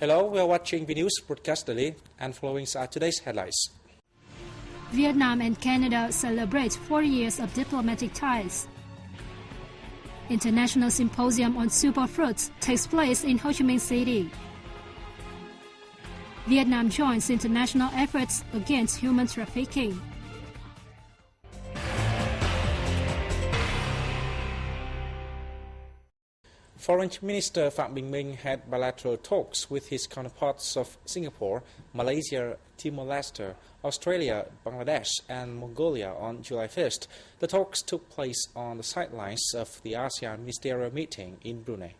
Hello, we are watching the news broadcast daily, and following are today's headlines. Vietnam and Canada celebrate 40 years of diplomatic ties. International Symposium on Superfruits takes place in Ho Chi Minh City. Vietnam joins international efforts against human trafficking. Foreign Minister Phạm Bình Minh had bilateral talks with his counterparts of Singapore, Malaysia, Timor-Leste, Australia, Bangladesh and Mongolia on July 1st. The talks took place on the sidelines of the ASEAN ministerial meeting in Brunei.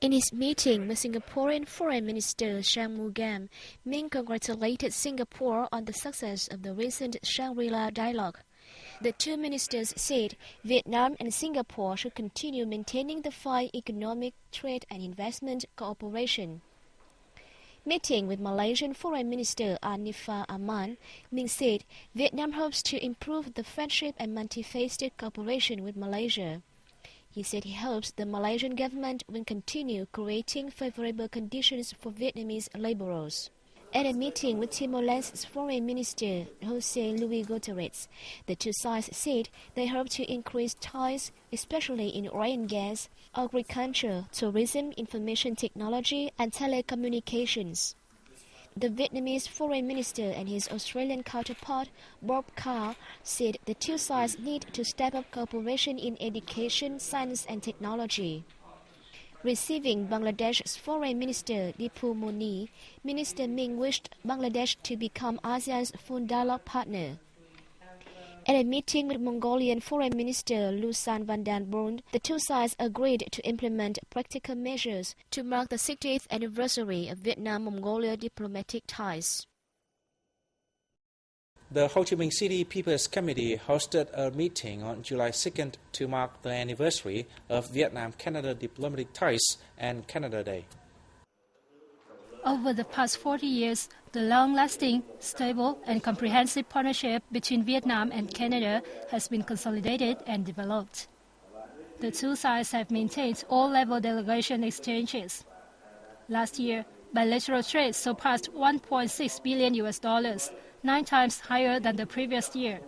In his meeting with Singaporean Foreign Minister Shanmugam, Minh congratulated Singapore on the success of the recent Shangri-La dialogue. The two ministers said Vietnam and Singapore should continue maintaining the fine economic, trade and investment cooperation. Meeting with Malaysian Foreign Minister Anifah Aman, Minh said Vietnam hopes to improve the friendship and multifaceted cooperation with Malaysia. He said he hopes the Malaysian government will continue creating favorable conditions for Vietnamese laborers. At a meeting with Timor-Leste's Foreign Minister José Luis Guterres, the two sides said they hope to increase ties, especially in oil and gas, agriculture, tourism, information technology, and telecommunications. The Vietnamese Foreign Minister and his Australian counterpart, Bob Carr, said the two sides need to step up cooperation in education, science, and technology. Receiving Bangladesh's Foreign Minister Dipu Moni, Minister Minh wished Bangladesh to become ASEAN's full dialogue partner. At a meeting with Mongolian Foreign Minister Lusan Vandanborn, the two sides agreed to implement practical measures to mark the 60th anniversary of Vietnam-Mongolia diplomatic ties. The Ho Chi Minh City People's Committee hosted a meeting on July 2nd to mark the anniversary of Vietnam-Canada diplomatic ties and Canada Day. Over the past 40 years, the long-lasting, stable and comprehensive partnership between Vietnam and Canada has been consolidated and developed. The two sides have maintained all-level delegation exchanges. Last year, bilateral trade surpassed $1.6 billion, 9 times higher than the previous year.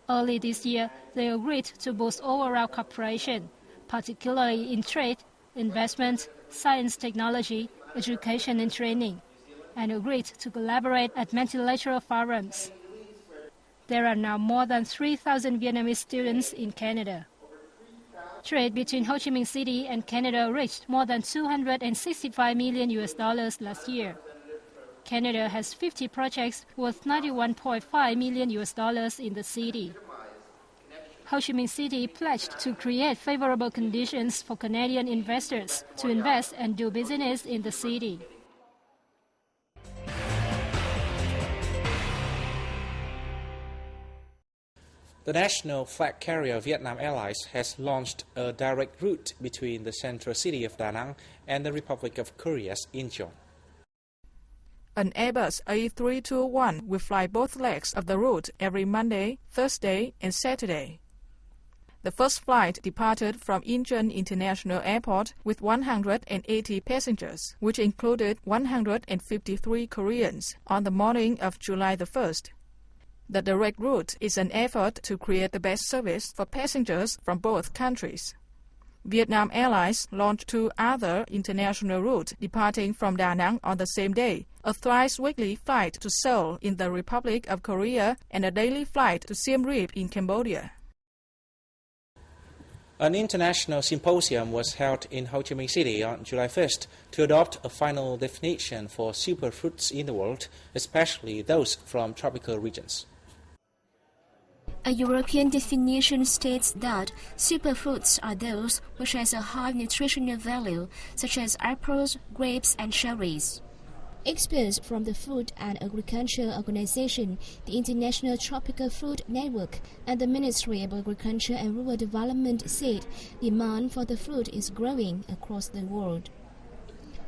Early this year, they agreed to boost overall cooperation, particularly in trade, investment, science technology, education and training, and agreed to collaborate at multilateral forums. There are now more than 3,000 Vietnamese students in Canada. Trade between Ho Chi Minh City and Canada reached more than $265 million last year. Canada has 50 projects worth $91.5 million in the city. Ho Chi Minh City pledged to create favorable conditions for Canadian investors to invest and do business in the city. The national flag carrier Vietnam Airlines has launched a direct route between the central city of Da Nang and the Republic of Korea's Incheon. An Airbus A321 will fly both legs of the route every Monday, Thursday, and Saturday. The first flight departed from Incheon International Airport with 180 passengers, which included 153 Koreans, on the morning of July the 1st. The direct route is an effort to create the best service for passengers from both countries. Vietnam Airlines launched 2 other international routes departing from Da Nang on the same day, a thrice-weekly flight to Seoul in the Republic of Korea and a daily flight to Siem Reap in Cambodia. An international symposium was held in Ho Chi Minh City on July 1st to adopt a final definition for superfruits in the world, especially those from tropical regions. A European definition states that superfruits are those which has a high nutritional value, such as apples, grapes, and cherries. Experts from the Food and Agriculture Organization, the International Tropical Fruit Network, and the Ministry of Agriculture and Rural Development said demand for the fruit is growing across the world.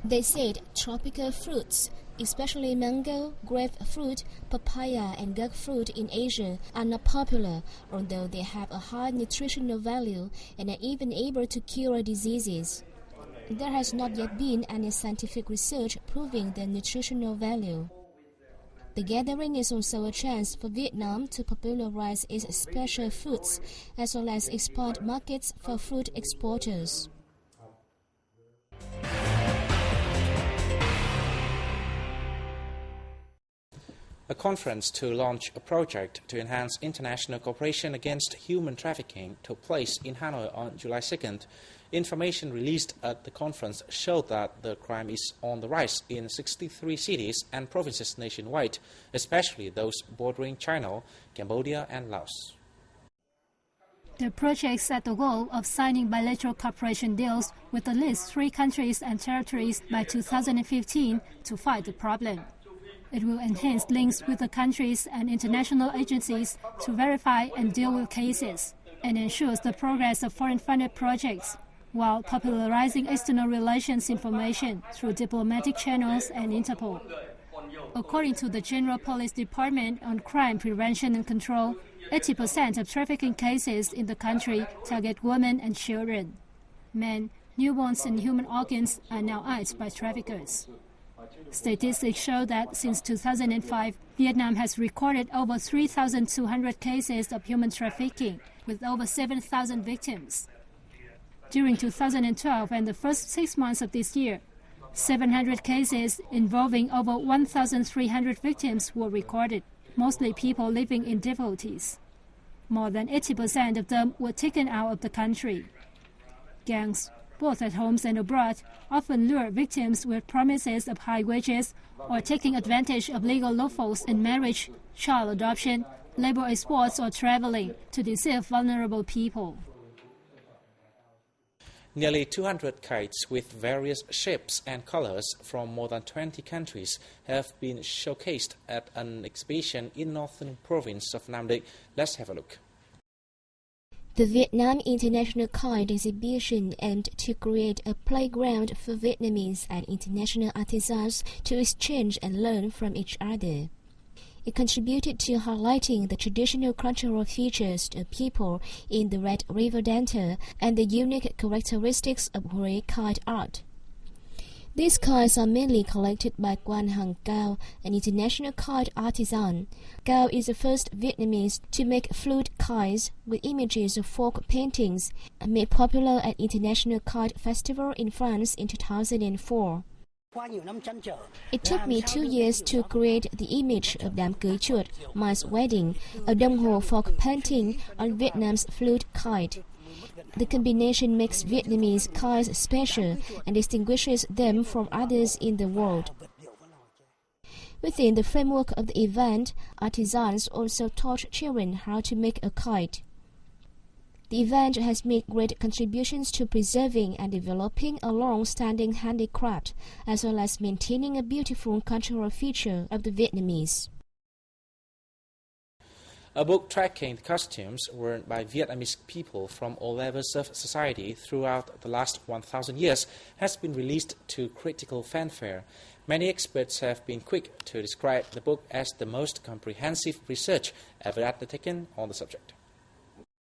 They said tropical fruits, especially mango, grapefruit, papaya, and guk fruit in Asia, are not popular, although they have a high nutritional value and are even able to cure diseases. There has not yet been any scientific research proving their nutritional value. The gathering is also a chance for Vietnam to popularize its special fruits, as well as expand markets for fruit exporters. A conference to launch a project to enhance international cooperation against human trafficking took place in Hanoi on July 2nd. Information released at the conference showed that the crime is on the rise in 63 cities and provinces nationwide, especially those bordering China, Cambodia and Laos. The project set the goal of signing bilateral cooperation deals with at least 3 countries and territories by 2015 to fight the problem. It will enhance links with the countries and international agencies to verify and deal with cases, and ensures the progress of foreign-funded projects, while popularizing external relations information through diplomatic channels and Interpol. According to the General Police Department on Crime Prevention and Control, 80% of trafficking cases in the country target women and children. Men, newborns and human organs are now eyed by traffickers. Statistics show that since 2005, Vietnam has recorded over 3,200 cases of human trafficking, with over 7,000 victims. During 2012 and the first 6 months of this year, 700 cases involving over 1,300 victims were recorded, mostly people living in difficulties. More than 80% of them were taken out of the country. Gangs, both at homes and abroad, often lure victims with promises of high wages or taking advantage of legal loopholes in marriage, child adoption, labor exports or traveling to deceive vulnerable people. Nearly 200 kites with various shapes and colors from more than 20 countries have been showcased at an exhibition in northern province of Nam Định. Let's have a look. The Vietnam International Kite Exhibition aimed to create a playground for Vietnamese and international artisans to exchange and learn from each other. It contributed to highlighting the traditional cultural features of people in the Red River Delta and the unique characteristics of Hue kite art. These kites are mainly collected by Quan Hằng Cao, an international kite artisan. Cao is the first Vietnamese to make flute kites with images of folk paintings, made popular at International Kite Festival in France in 2004. It took me 2 years to create the image of Đám cưới chuột, Mice Wedding, a đồng hồ folk painting on Vietnam's flute kite. The combination makes Vietnamese kites special and distinguishes them from others in the world. Within the framework of the event, artisans also taught children how to make a kite. The event has made great contributions to preserving and developing a long-standing handicraft, as well as maintaining a beautiful cultural feature of the Vietnamese. A book tracking the costumes worn by Vietnamese people from all levels of society throughout the last 1,000 years has been released to critical fanfare. Many experts have been quick to describe the book as the most comprehensive research ever undertaken on the subject.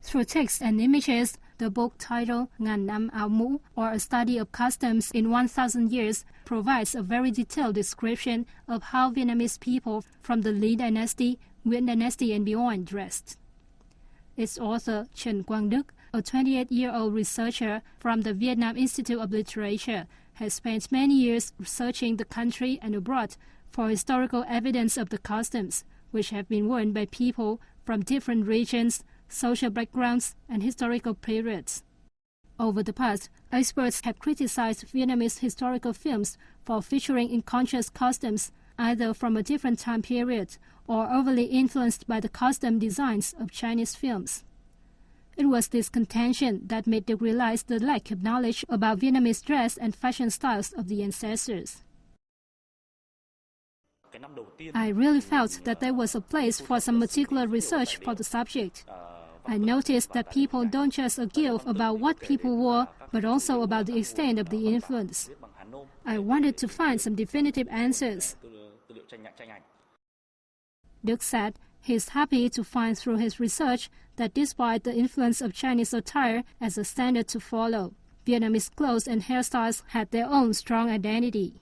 Through text and images, the book titled Ngàn năm áo mũ, or A Study of Customs in 1,000 Years, provides a very detailed description of how Vietnamese people from the Lý Dynasty, Nguyễn Dynasty and beyond dressed. Its author, Trần Quang Đức, a 28-year-old researcher from the Vietnam Institute of Literature, has spent many years researching the country and abroad for historical evidence of the customs, which have been worn by people from different regions, social backgrounds, and historical periods. Over the past, experts have criticized Vietnamese historical films for featuring unconscious customs, either from a different time period or overly influenced by the costume designs of Chinese films. It was this contention that made them realize the lack of knowledge about Vietnamese dress and fashion styles of the ancestors. I really felt that there was a place for some particular research for the subject. I noticed that people don't just argue about what people wore, but also about the extent of the influence. I wanted to find some definitive answers. Đức said he is happy to find through his research that despite the influence of Chinese attire as a standard to follow, Vietnamese clothes and hairstyles had their own strong identity.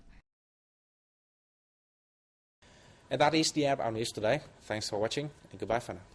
And that is the end of our news today. Thanks for watching and goodbye for now.